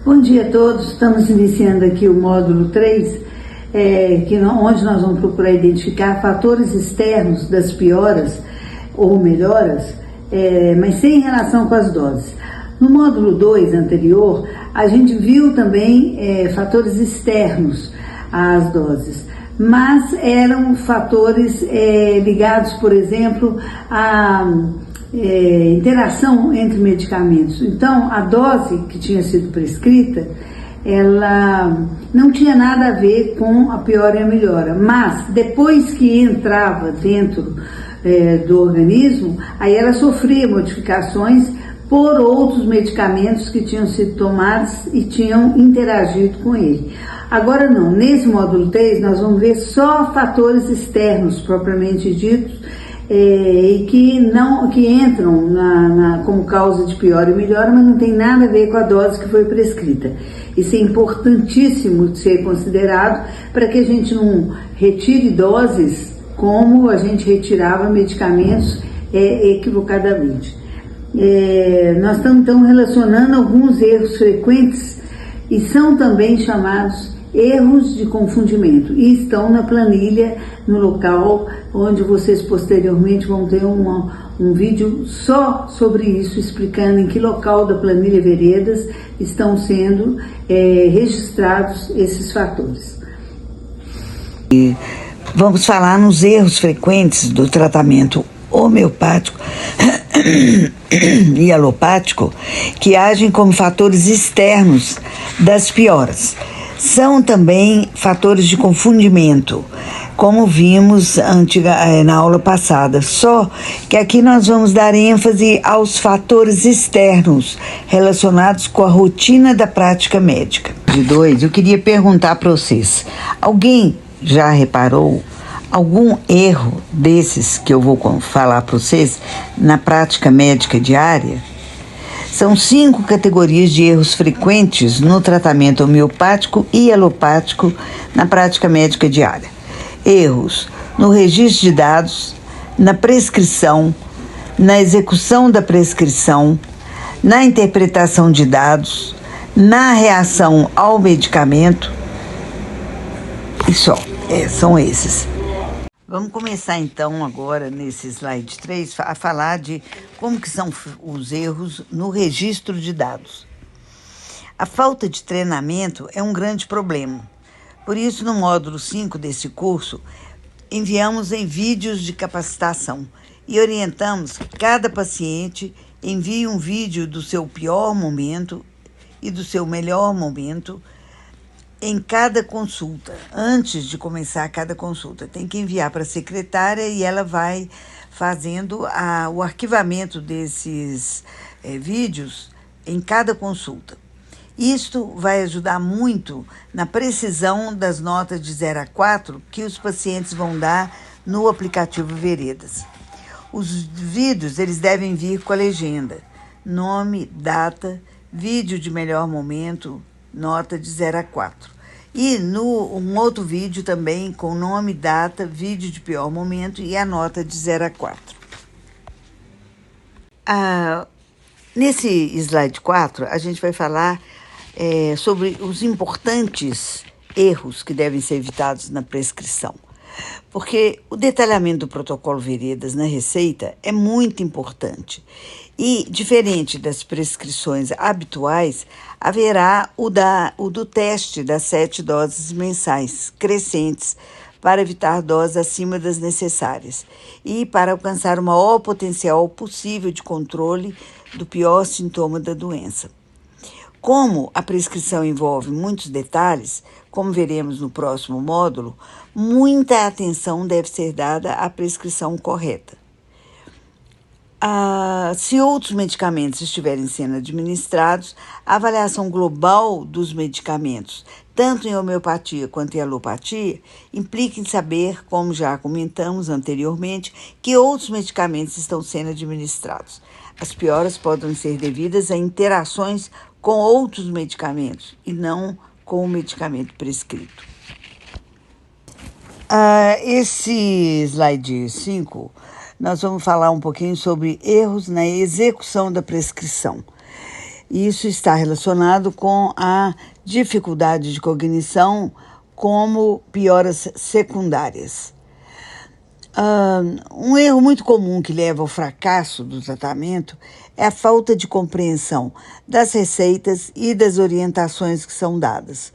Bom dia a todos, estamos iniciando aqui o módulo 3, onde nós vamos procurar identificar fatores externos das pioras ou melhoras, mas sem relação com as doses. No módulo 2 anterior, a gente viu também fatores externos às doses, mas eram fatores ligados, por exemplo, à interação entre medicamentos. Então, a dose que tinha sido prescrita, ela não tinha nada a ver com a piora e a melhora, mas depois que entrava dentro do organismo, aí ela sofria modificações por outros medicamentos que tinham sido tomados e tinham interagido com ele. Agora não, nesse módulo 3 nós vamos ver só fatores externos propriamente ditos, e que entram como causa de piora e melhora, mas não tem nada a ver com a dose que foi prescrita. Isso é importantíssimo de ser considerado para que a gente não retire doses como a gente retirava medicamentos equivocadamente. Nós estamos então relacionando alguns erros frequentes e são também chamados erros de confundimento, e estão na planilha, no local onde vocês posteriormente vão ter um vídeo só sobre isso, explicando em que local da planilha Veredas estão sendo registrados esses fatores. Vamos falar nos erros frequentes do tratamento homeopático e alopático que agem como fatores externos das pioras. São também fatores de confundimento, como vimos na aula passada, só que aqui nós vamos dar ênfase aos fatores externos relacionados com a rotina da prática médica. De 2, eu queria perguntar para vocês, alguém já reparou algum erro desses que eu vou falar para vocês na prática médica diária? São 5 categorias de erros frequentes no tratamento homeopático e alopático na prática médica diária. Erros no registro de dados, na prescrição, na execução da prescrição, na interpretação de dados, na reação ao medicamento. E só, são esses. Vamos começar então agora nesse slide 3 a falar de como que são os erros no registro de dados. A falta de treinamento é um grande problema. Por isso, no módulo 5 desse curso, enviamos em vídeos de capacitação e orientamos que cada paciente envie um vídeo do seu pior momento e do seu melhor momento em cada consulta. Antes de começar cada consulta, tem que enviar para a secretária e ela vai fazendo o arquivamento desses vídeos em cada consulta. Isto vai ajudar muito na precisão das notas de 0 a 4 que os pacientes vão dar no aplicativo Veredas. Os vídeos eles devem vir com a legenda, nome, data, vídeo de melhor momento, nota de 0 a 4. E um outro vídeo também com nome, data, vídeo de pior momento e a nota de 0 a 4. Nesse slide 4, a gente vai falar sobre os importantes erros que devem ser evitados na prescrição. Porque o detalhamento do protocolo Veredas na receita é muito importante. E, diferente das prescrições habituais, haverá o do teste das 7 doses mensais crescentes para evitar doses acima das necessárias e para alcançar o maior potencial possível de controle do pior sintoma da doença. Como a prescrição envolve muitos detalhes, como veremos no próximo módulo, muita atenção deve ser dada à prescrição correta. Se outros medicamentos estiverem sendo administrados, a avaliação global dos medicamentos, tanto em homeopatia quanto em alopatia, implica em saber, como já comentamos anteriormente, que outros medicamentos estão sendo administrados. As pioras podem ser devidas a interações com outros medicamentos e não com o medicamento prescrito. Esse slide 5, nós vamos falar um pouquinho sobre erros na execução da prescrição. Isso está relacionado com a dificuldade de cognição como pioras secundárias. Um erro muito comum que leva ao fracasso do tratamento é a falta de compreensão das receitas e das orientações que são dadas.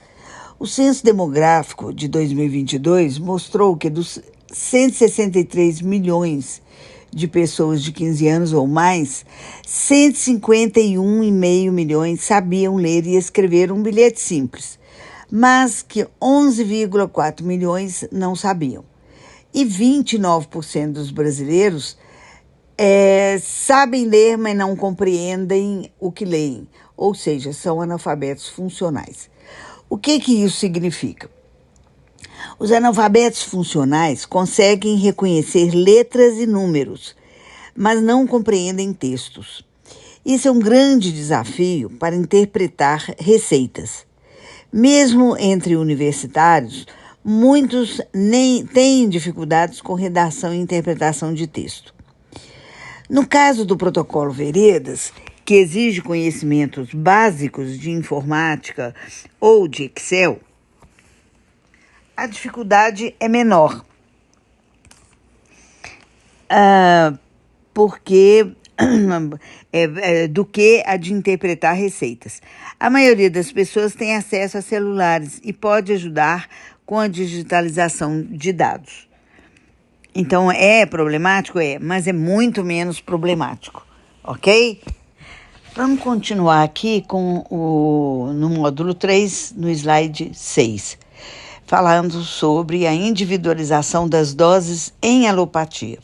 O censo demográfico de 2022 mostrou que dos 163 milhões de pessoas de 15 anos ou mais, 151,5 milhões sabiam ler e escrever um bilhete simples, mas que 11,4 milhões não sabiam. E 29% dos brasileiros sabem ler, mas não compreendem o que leem, ou seja, são analfabetos funcionais. O que isso significa? Os analfabetos funcionais conseguem reconhecer letras e números, mas não compreendem textos. Isso é um grande desafio para interpretar receitas. Mesmo entre universitários, muitos nem têm dificuldades com redação e interpretação de texto. No caso do protocolo Veredas, que exige conhecimentos básicos de informática ou de Excel, a dificuldade é menor, do que a de interpretar receitas. A maioria das pessoas tem acesso a celulares e pode ajudar com a digitalização de dados. Então, é problemático? Mas é muito menos problemático, ok? Vamos continuar aqui no módulo 3, no slide 6, falando sobre a individualização das doses em alopatia.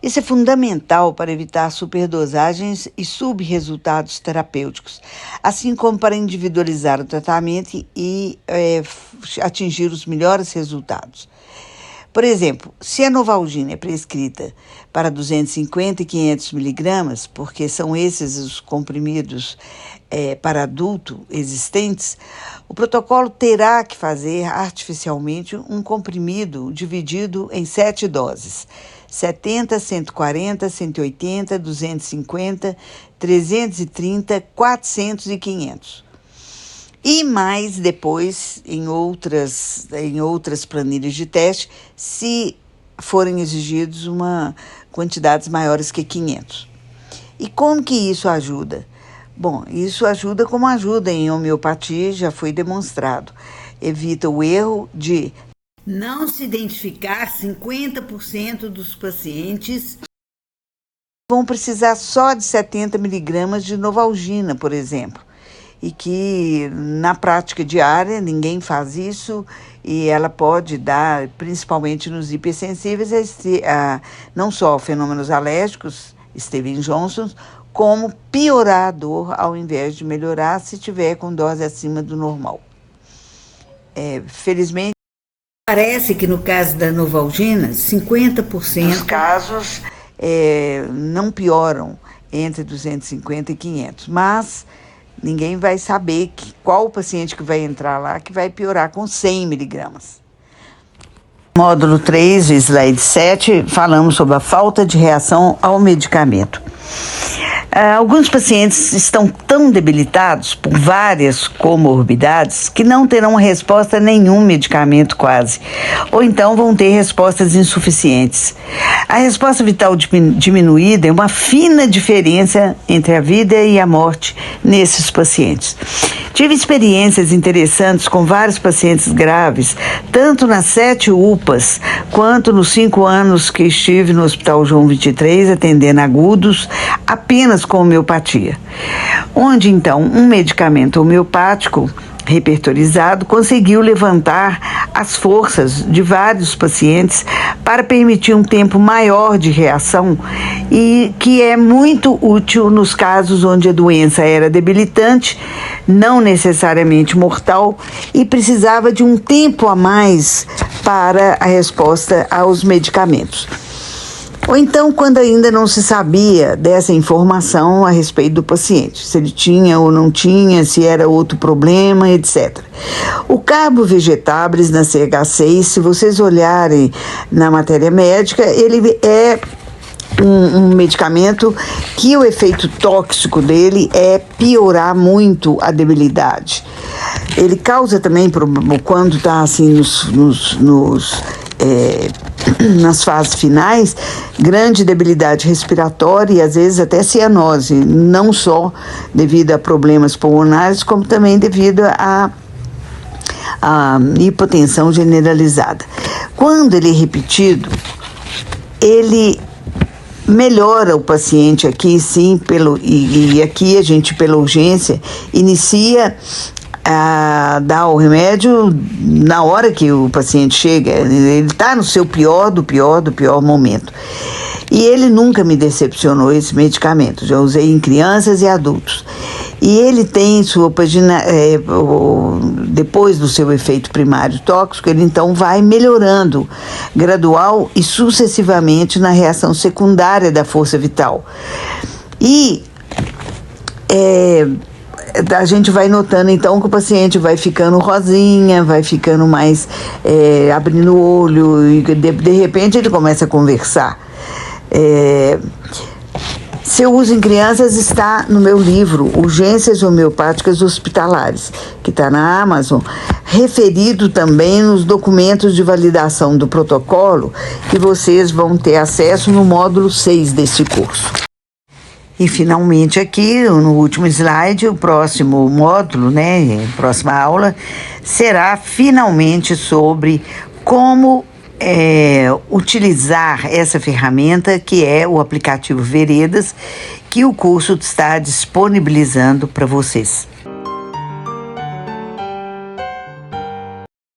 Isso é fundamental para evitar superdosagens e subresultados terapêuticos, assim como para individualizar o tratamento e atingir os melhores resultados. Por exemplo, se a Novalgina é prescrita para 250 e 500 miligramas, porque são esses os comprimidos para adulto existentes, o protocolo terá que fazer artificialmente um comprimido dividido em 7 doses: 70, 140, 180, 250, 330, 400 e 500. E mais depois, em outras planilhas de teste, se forem exigidos quantidades maiores que 500. E como que isso ajuda? Bom, isso ajuda como ajuda em homeopatia, já foi demonstrado. Evita o erro de não se identificar 50% dos pacientes vão precisar só de 70 miligramas de Novalgina, por exemplo. E que na prática diária ninguém faz isso e ela pode dar, principalmente nos hipersensíveis, não só fenômenos alérgicos, Steven Johnson, como piorar a dor ao invés de melhorar se tiver com dose acima do normal. Felizmente, parece que no caso da Novalgina, 50% dos casos não pioram entre 250 e 500, mas ninguém vai saber qual o paciente que vai entrar lá que vai piorar com 100 miligramas. Módulo 3, slide 7, falamos sobre a falta de reação ao medicamento. Alguns pacientes estão tão debilitados por várias comorbidades que não terão resposta a nenhum medicamento quase, ou então vão ter respostas insuficientes. A resposta vital diminuída é uma fina diferença entre a vida e a morte nesses pacientes. Tive experiências interessantes com vários pacientes graves, tanto nas 7 UPAs, quanto nos 5 anos que estive no Hospital João 23, atendendo agudos, apenas com homeopatia. Onde, então, um medicamento homeopático repertorizado conseguiu levantar as forças de vários pacientes para permitir um tempo maior de reação e que é muito útil nos casos onde a doença era debilitante, não necessariamente mortal, e precisava de um tempo a mais para a resposta aos medicamentos. Ou então, quando ainda não se sabia dessa informação a respeito do paciente, se ele tinha ou não tinha, se era outro problema, etc. O Carbo Vegetabilis na CH6, se vocês olharem na matéria médica, ele é um medicamento que o efeito tóxico dele é piorar muito a debilidade. Ele causa também, quando está assim nas fases finais, grande debilidade respiratória e às vezes até cianose, não só devido a problemas pulmonares, como também devido a hipotensão generalizada. Quando ele é repetido, ele melhora o paciente aqui, sim, e aqui a gente, pela urgência, inicia a dar o remédio na hora que o paciente chega. Ele está no seu pior momento. E ele nunca me decepcionou, esse medicamento. Já usei em crianças e adultos. E ele tem sua página, depois do seu efeito primário tóxico, ele então vai melhorando gradual e sucessivamente na reação secundária da força vital. E a gente vai notando então que o paciente vai ficando rosinha, vai ficando mais abrindo o olho e de repente ele começa a conversar. Seu uso em crianças está no meu livro Urgências Homeopáticas Hospitalares, que está na Amazon, referido também nos documentos de validação do protocolo que vocês vão ter acesso no módulo 6 desse curso. E finalmente aqui, no último slide, o próximo módulo, a próxima aula, será finalmente sobre como utilizar essa ferramenta que é o aplicativo Veredas, que o curso está disponibilizando para vocês.